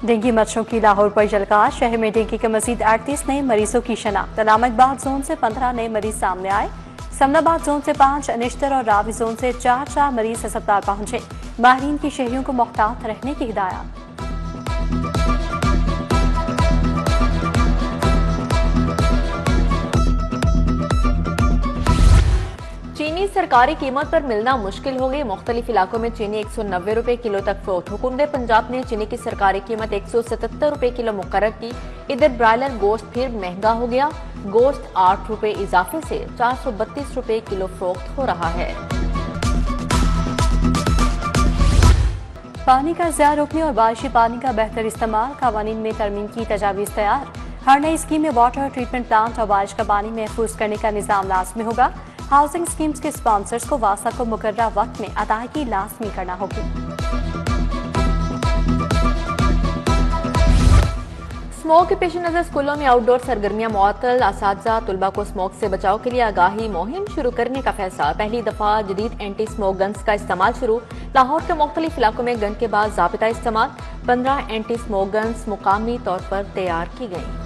Dengue मच्छरों की लाहौर पर जलकार। शहर में डेंगू के मजीद 38 नए मरीजों की शनाख्त। अलामाबाद जोन से 15 नए मरीज सामने आए। समनाबाद जोन से 5, अनिश्तर और रावी जोन से 4 मरीज अस्पताल पहुंचे। माहिरीन की शहरियों को मुहतात रहने की हिदायत। चीनी सरकारी कीमत पर मिलना मुश्किल हो गई। मुख्तलिफ इलाकों में चीनी 190 रुपए किलो तक फरोख्त। हुकूमत पंजाब ने चीनी की सरकारी कीमत 177 रुपए किलो मुकर्रर की। इधर ब्रायलर गोश्त फिर महंगा हो गया। गोश्त 8 रुपए इजाफे से 432 रुपए किलो फरोख्त हो रहा है। पानी का ज़िया रोकने और बारिशी पानी का बेहतर इस्तेमाल। कानून में तरमीम की तजावीज़ तैयार। हर नई स्कीम में वाटर ट्रीटमेंट प्लांट और बारिश का पानी महफूज करने का निज़ाम लाजमी होगा। हाउसिंग स्कीम्स के स्पॉन्सर्स को वासा को मुकर्ररा वक्त में अदायगी लाजमी करना होगी। स्मोक के पेश नजर स्कूलों में आउटडोर सरगर्मियां मुअत्तल। असातिज़ा तुलबा को स्मोक से बचाव के लिए आगाही मुहिम शुरू करने का फैसला। पहली दफा जदीद एंटी स्मोक गन्स का इस्तेमाल शुरू। लाहौर के मुख्तलिफ इलाकों में गन के बाद ज़ाबिता इस्तेमाल। 15 एंटी स्मोक गन्स मुकामी तौर पर तैयार की गई।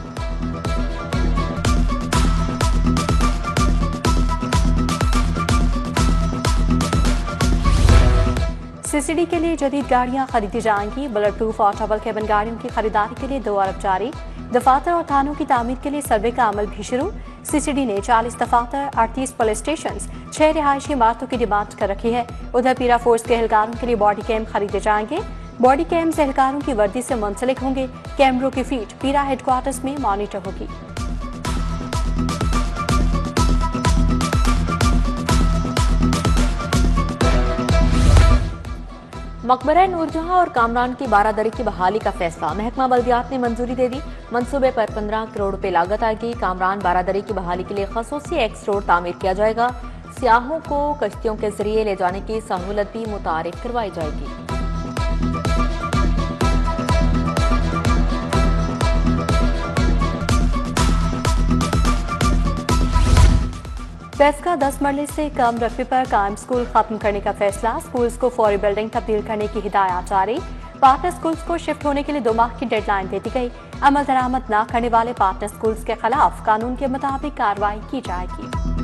सीसीडी के लिए जदीद गाड़ियां खरीदी जाएंगी। बुलेट प्रूफ और डबल केबिन गाड़ियों की खरीदारी के लिए 2 अरब जारी। दफातर और थानों की तामीर के लिए सर्वे का अमल भी शुरू। सीसीडी ने 40 दफातर, 38 पुलिस स्टेशन, 6 रिहायशी इमारतों की डिमांड कर रखी है। उधर पीरा फोर्स के एहलकारों के लिए बॉडी कैम खरीदे जाएंगे। बॉडी कैम एहलकारों की वर्दी से मुंसलिक होंगे। कैमरों की फीड पीरा हेडक्वार्टर्स में मॉनिटर होगी। मकबरा नूरजहां और कामरान की बारादरी की बहाली का फैसला। महकमा बल्दियात ने मंजूरी दे दी। मंसूबे पर 15 करोड़ रुपए लागत आएगी। कामरान बारादरी की बहाली के लिए खसूसी एक्स रोड तामीर किया जाएगा। सियाहों को कश्तियों के जरिए ले जाने की सहूलत भी मुतारिफ करवाई जाएगी। फेस का 10 मरले से कम रकबे पर कायम स्कूल खत्म करने का फैसला। स्कूल्स को फौरी बिल्डिंग तब्दील करने की हिदायत जारी। पार्टनर स्कूल्स को शिफ्ट होने के लिए 2 माह की डेडलाइन दे दी गई। अमल दरामद न करने वाले पार्टनर स्कूल्स के खिलाफ कानून के मुताबिक कार्रवाई की जाएगी।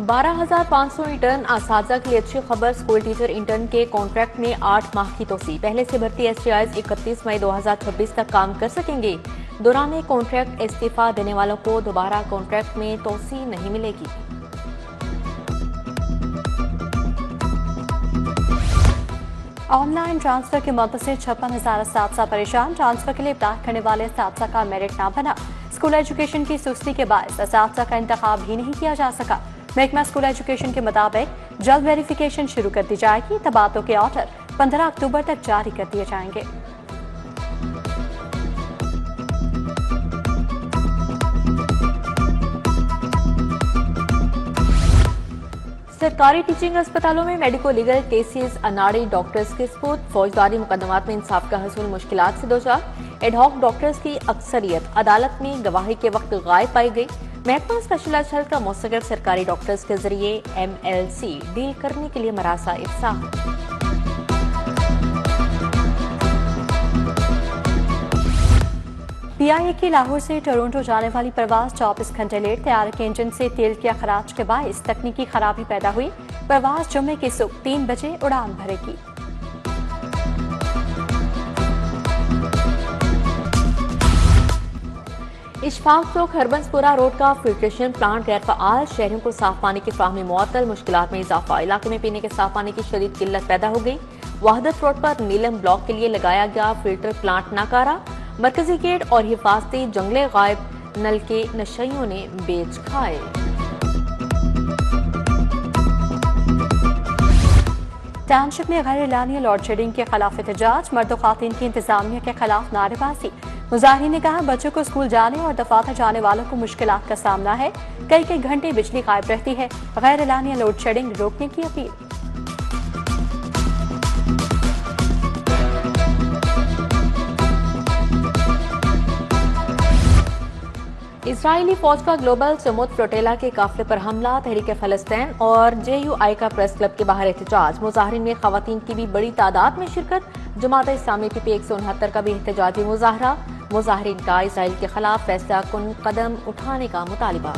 12,500 इंटर्न असातिज़ा के लिए अच्छी खबर। स्कूल टीचर इंटर्न के कॉन्ट्रैक्ट में 8 माह की तोसी। पहले से भर्ती STIs 31 मई 2026 तक काम कर सकेंगे। दौरान कॉन्ट्रैक्ट इस्तीफा देने वालों को दोबारा कॉन्ट्रैक्ट में तोसी नहीं मिलेगी। ऑनलाइन ट्रांसफर के मदद से 56,000 असातिज़ा परेशान। ट्रांसफर के लिए अप्लाई करने वाले असातिज़ा का मेरिट ना बना। स्कूल एजुकेशन की सुस्ती के बायस असातिज़ा का इंतखाब ही नहीं किया जा सका। महकमा स्कूल एजुकेशन के मुताबिक जल्द वेरिफिकेशन शुरू कर दी जाएगी। तबादलों के ऑर्डर 15 अक्टूबर तक जारी कर दिए जाएंगे। सरकारी टीचिंग अस्पतालों में मेडिको लीगल केसेस अनाड़ी डॉक्टर्स के सपुर्द। फौजदारी मुकदमात में इंसाफ का हसूल मुश्किलात से दोचार। एडहॉक डॉक्टर्स की अक्सरियत अदालत में गवाही के वक्त गायब पाई गई। महकमा स्पेशलाइज्ड हेल्थ का मुस्तकिल सरकारी डॉक्टर्स के जरिए MLC डील करने के लिए मरासा इफ्साह। PIA की लाहौर से टोरंटो जाने वाली परवाज 24 घंटे लेट। तैयार के इंजन से तेल के अखराज के बायस तकनीकी खराबी पैदा हुई। परवाज जुम्मे की सुबह 3 बजे उड़ान भरेगी। इशफाक चौक हरबंसपुरा रोड का फिल्ट्रेशन प्लांट गैर फ़आल। शहरियों को साफ पानी की फ्राहमी मुअत्तल। मुश्किलात में इजाफा। इलाके में पीने के साफ पानी की शदीद किल्लत पैदा हो गई। वहदत रोड पर नीलम ब्लॉक के लिए लगाया गया फिल्टर प्लांट नाकारा। मरकजी गेट और हिफाजती जंगले गायब। नल के नशइयों ने बेच खाए। टाउनशिप में गैर एलानिया लोड शेडिंग के खिलाफ एहतजाज। मर्द और खातून की इंतजामिया के खिलाफ नारेबाजी। मुजाहिरीन ने कहा बच्चों को स्कूल जाने और दफातर जाने वालों को मुश्किलात का सामना है। कई घंटे बिजली गायब रहती है। गैर एलानिया लोड शेडिंग रोकने की अपील। इजरायली फौज का ग्लोबल समूद फ्लोटेला के काफिले पर हमला, तहरीक फलस्तीन और JUI का प्रेस क्लब के बाहर एहतजाज। मुजाहरीन में खवातीन की भी बड़ी तादाद में शिरकत। जमात इस्लामी PP 169 का भी एहतजाजी मुजाहरा। मुजाहरीन का इसराइल के खिलाफ फैसला कुन कदम उठाने का मुतालिबा।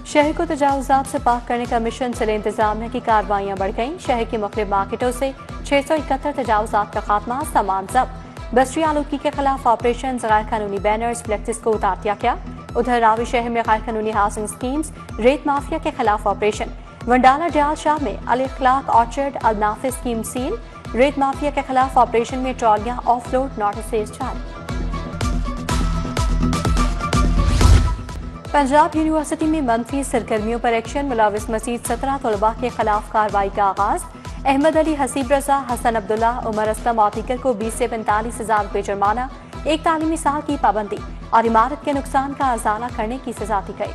शहर को तजावुजात से पाक करने का मिशन जिले इंतजामिया की कार्रवाइयां बढ़ गईं। शहर की मुख्तलिफ मार्केटों से 671 तजावुजात का खात्मा, सामान जब्त। बस्ती आलूदगी के खिलाफ ऑपरेशन, गैर कानूनी बैनर्स, फ्लेक्सिस को उतार दिया गया। उधर रावी शहर में गैर कानूनी हाउसिंग स्कीम्स, रेत माफिया के खिलाफ ऑपरेशन। वंडाला जयाल शाह में अल इखलाक ऑर्चर्ड अल नाफिस स्कीम सील। रेत माफिया के खिलाफ ऑपरेशन में ट्रॉलियां ऑफलोड नोटिस जारी। पंजाब यूनिवर्सिटी में मनफी सरगर्मियों पर एक्शन, मुलविस मजीद 17 तलबा के खिलाफ कार्रवाई का आगाज। अहमद अली, हसीब रजा, हसन अब्दुल्ला, उमर असलम और दीगर को 20 से 45,000 रुपये जुर्माना, एक तालीमी साल की पाबंदी और इमारत के नुकसान का अजाला करने की सजा दी गई।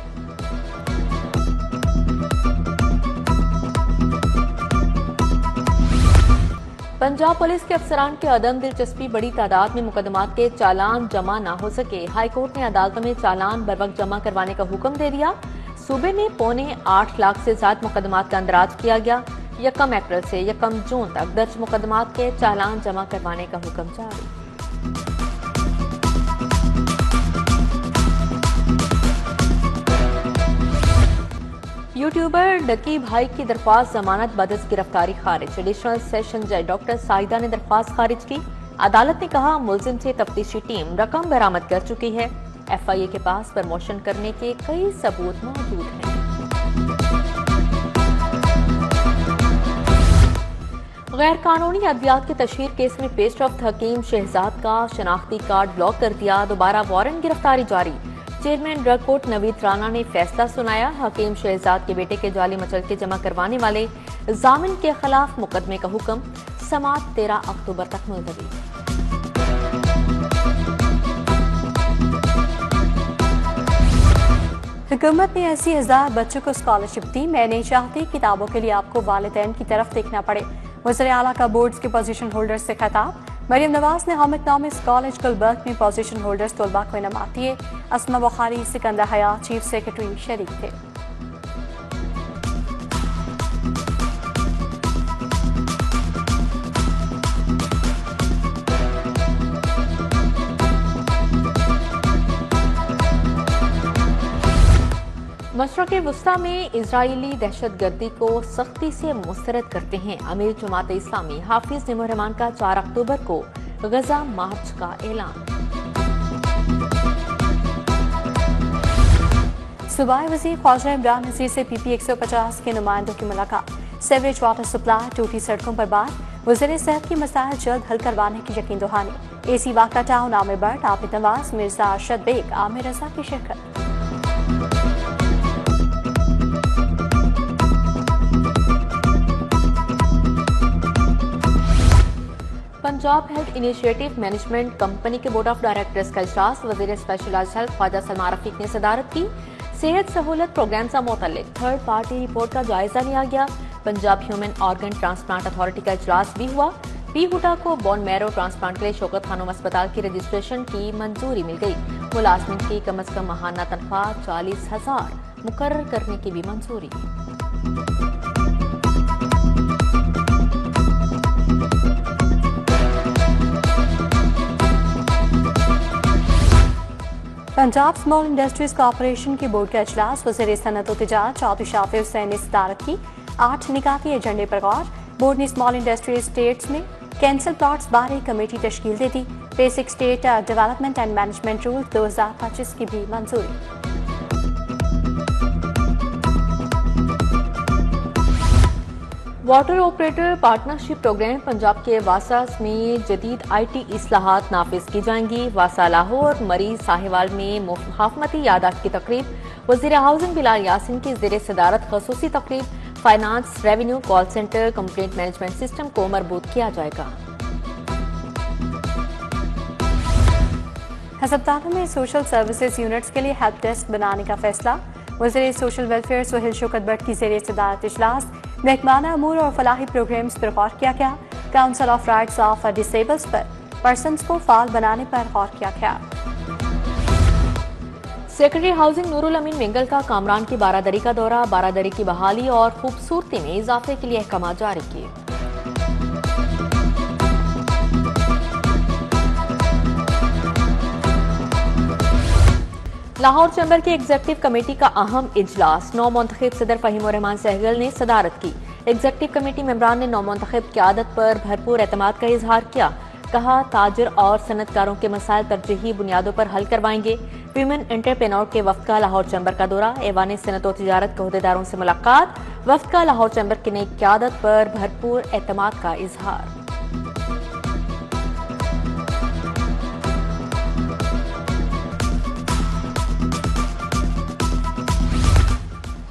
पंजाब पुलिस के अफसरान के अदम दिलचस्पी, बड़ी तादाद में मुकदमात के चालान जमा न हो सके। हाईकोर्ट ने अदालतों में चालान बर वक्त जमा करवाने का हुक्म दे दिया। सूबे में 8.25 लाख से ज्यादा मुकदमात का अंदराज किया गया। 1 अप्रैल से 1 जून तक दर्ज मुकदमात के चालान जमा करवाने का हुक्म जारी। यूट्यूबर डकी भाई की दरख्वास्त जमानत बदस गिरफ्तारी खारिज। एडिशनल सेशन जज डॉक्टर साइदा ने दरख्वास्त खारिज की। अदालत ने कहा मुलजिम से तफ्तीशी टीम रकम बरामद कर चुकी है। FIA के पास प्रमोशन करने के कई सबूत मौजूद हैं। गैर कानूनी अद्वियात के तशहीर केस में पेशरफ्त हकीम शहजाद का शनाख्ती कार्ड ब्लॉक कर दिया। दोबारा वारंट गिरफ्तारी जारी। Chairman drug court Naveed Rana ने फैसला सुनाया। हकीम शहजाद के बेटे के जाली मचलके जमा करवाने वाले जामिन के खिलाफ मुकदमे का हुक्म, समाअत 13 अक्टूबर तक मुलतवी। हुकूमत ने 80,000 बच्चों को स्कॉलरशिप दी। मैं नहीं चाहती किताबों के लिए आपको वालिदैन की तरफ देखना पड़े। वज़ीर आला का बोर्ड्स के पोजीशन होल्डर्स से खिताब। मरियम नवाज ने हामिद नॉमिस कॉलेज गुलबर्ग में पोजीशन होल्डर्स तलबा को इनामात दिए। अस्मा बुखारी, सिकंदर हया चीफ सेक्रेटरी शरीक थे। मशरक़ वस्ता में इजरायली दहशतगर्दी को सख्ती से मुस्तरद करते हैं। अमीर जमात इस्लामी हाफिज निमोर रहमान का 4 अक्टूबर को गजा मार्च का ऐलान। सूबाई वज़ीर ख्वाजा इमरान नज़ीर से PP 150 के नुमाइंदों की मुलाकात। सीवरेज वाटर सप्लाई, टूटी सड़कों पर बात। वज़ीर सेहत की मसाइल जल्द हल करवाने की यकीन दहानी। AC वाक़ा टाउन, आमिर भट्ट, आबिद नवाज, मिर्जा अरशद बेग, आमिर रजा की शिरकत। Punjab health initiative management company के बोर्ड ऑफ डायरेक्टर्स का इजलास वज़ीर स्पेशलाइज्ड हेल्थ ख्वाजा सलमान रफीक ने सदारत की। सेहत सहूलत प्रोग्राम से मुतल्लिक थर्ड पार्टी रिपोर्ट का जायजा लिया गया। Punjab human organ transplant authority का इजलास भी हुआ। पी-हुटा को बोन मैरो ट्रांसप्लांट के लिए शौकत खानम अस्पताल की रजिस्ट्रेशन की मंजूरी मिल गई। मुलाजमिन की कम अज कम माहाना तनख्वाह 40,000 मुकर्रर करने की भी मंजूरी। पंजाब स्मॉल इंडस्ट्रीज कॉर्पोरेशन की बोर्ड का इजलास। वज़ीर सनअत व तिजारत चौधरी शाफी हुसैन ने सदारत की। 8 निकाती एजेंडे पर गौर। बोर्ड ने स्मॉल इंडस्ट्रीज स्टेट्स में कैंसल प्लॉट्स बारे कमेटी तश्कील दे दी। Basic state development and management rule 2025 की भी मंजूरी। Water operator partnership programme Punjab के वासा में जदीद IT इस्लाहात नाफिज की जाएंगी। वासा लाहौर, मरीज साहिवाल में मुफाहमती यादाश्त की तकरीब। वज़ीर हाउसिंग बिलाल यासिन की ज़ेर सदारत खसूसी तकरीब। Finance, revenue, call centre, complaint management system को मरबूत किया जाएगा। हस्पतालों में सोशल सर्विसेज यूनिट्स के लिए हेल्प डेस्क बनाने का फैसला। वज़ीर सोशल वेलफेयर सुहेल शौकत भट्ट की ज़ेर सदारत इजलास। महकमाना अमूर और फलाही प्रोग्राम्स पर गौर किया गया। Council of rights of disables पर पर्सन्स को फाल बनाने पर गौर किया गया। सेक्रेटरी हाउसिंग नूरुल अमीन वेंगल का कामरान की बारादरी का दौरा, बारादरी की बहाली और खूबसूरती में इजाफे के लिए अहकाम जारी किए। लाहौर चैम्बर की एग्जीक्यूटिव कमेटी का अहम इजलास, नौ मुंतखब सदर फहीम उर रहमान सहगल ने सदारत की। एग्जीक्यूटिव कमेटी मेंबरान ने नौ मुंतखब क़यादत पर भरपूर एतमाद का इजहार किया। कहा, ताजिर और सनतकारों के मसाइल तरजीही बुनियादों पर हल करवाएंगे। वीमेन एंटरप्रेन्योर के वफ्द का लाहौर चैम्बर का दौरा, ऐवान सनत और तिजारत के अहदेदारों से मुलाकात। वफ्द का लाहौर चैम्बर की नई क़यादत पर भरपूर एतमाद का इजहार।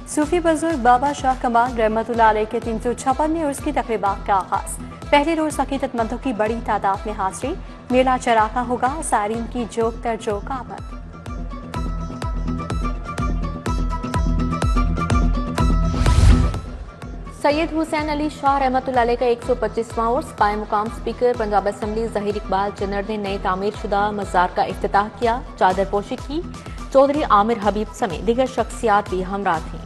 सूफी बुजुर्ग बाबा शाह कमाल रहमतुल्लाह अलैह के 356वें उर्स की तकरीबात का आगाज। पहले रोज अकीदतमंदों की बड़ी तादाद में हाजिरी। मेला चरागा होगा, सारीन की जोक तर जोक आमद। सैयद हुसैन अली शाह रहमतुल्लाह अलैह का 125वां उर्स, कायम मुकाम स्पीकर पंजाब असम्बली ज़हीर इकबाल चन्नर ने नए तामीर शुदा मज़ार का इफ्तिताह किया, चादर पोशी की। चौधरी आमिर हबीब समेत दीगर शख्सियात भी हमरा थीं।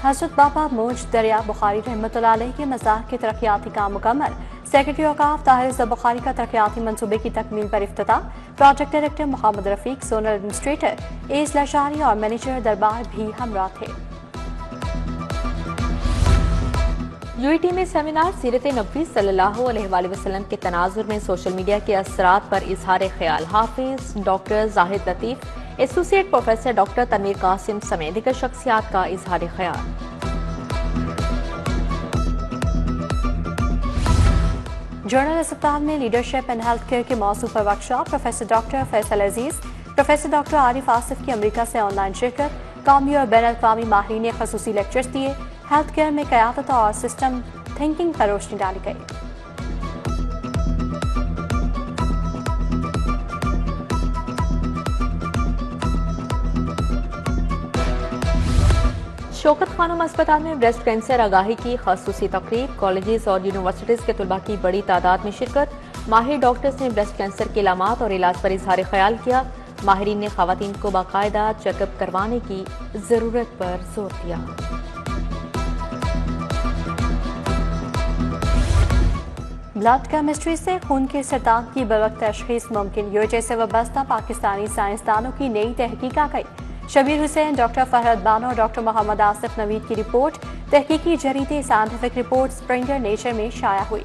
हजरत बाबा मोज दरिया बुखारी रहमतुल्लाह अलैह के मज़ार के तरक्याती काम मुकम्मल। सेक्रेटरी औकाफ ताहिर बुखारी का तरक्याती मंसूबे की तकमील पर इफ्तिताह। Project director Mohammad Rafiq, zonal administrator S Lashari और मैनेजर दरबार भी हमरा थे। यूईटी में सेमिनार, सीरत नबी सल्लल्लाहु अलैहि वसल्लम के तनाजुर में सोशल मीडिया के असरात पर इजहार ख्याल। Hafiz doctor Zahid Latif, associate professor doctor Tanveer Qasim समेत दीगर शख्सियात का इजहार ख्याल। जनरल अस्पताल में लीडरशिप एंड हेल्थ केयर के मौजू पर वर्कशॉप। प्रोफेसर डॉक्टर फैसल अजीज, प्रोफेसर डॉक्टर आरिफ आसिफ की अमेरिका से ऑनलाइन शिरकत। कौमी और बैन अल-अक़वामी माहिरीन ने ख़ुसूसी लेक्चर्स दिए। हेल्थ केयर में क़यादत और सिस्टम थिंकिंग पर रोशनी डाली गई। शौकत खानम अस्पताल में ब्रेस्ट कैंसर आगाही की ख़ासूसी तकरीब। कॉलेजेस और यूनिवर्सिटीज़ के तलबा की बड़ी तादाद में शिरकत। माहिर डॉक्टर्स ने ब्रेस्ट कैंसर के इलामात और इलाज पर इजहार ख्याल किया। माहिरीन ने ख़वातीन को बाकायदा चेकअप करवाने की ज़रूरत पर जोर दिया। ब्लड केमिस्ट्री से खून के सरतान की बरवक्त तशख़ीस मुमकिन, यूएचए से वाबस्ता पाकिस्तानी साइंसदानों की नई तहकीक आ गई। शबीर हुसैन, डॉक्टर फरहद बानो और डॉक्टर मोहम्मद आसिफ नवीद की रिपोर्ट, तहकीकी जरीदे साइंटिफिक रिपोर्ट स्प्रिंगर नेचर में शाया हुई।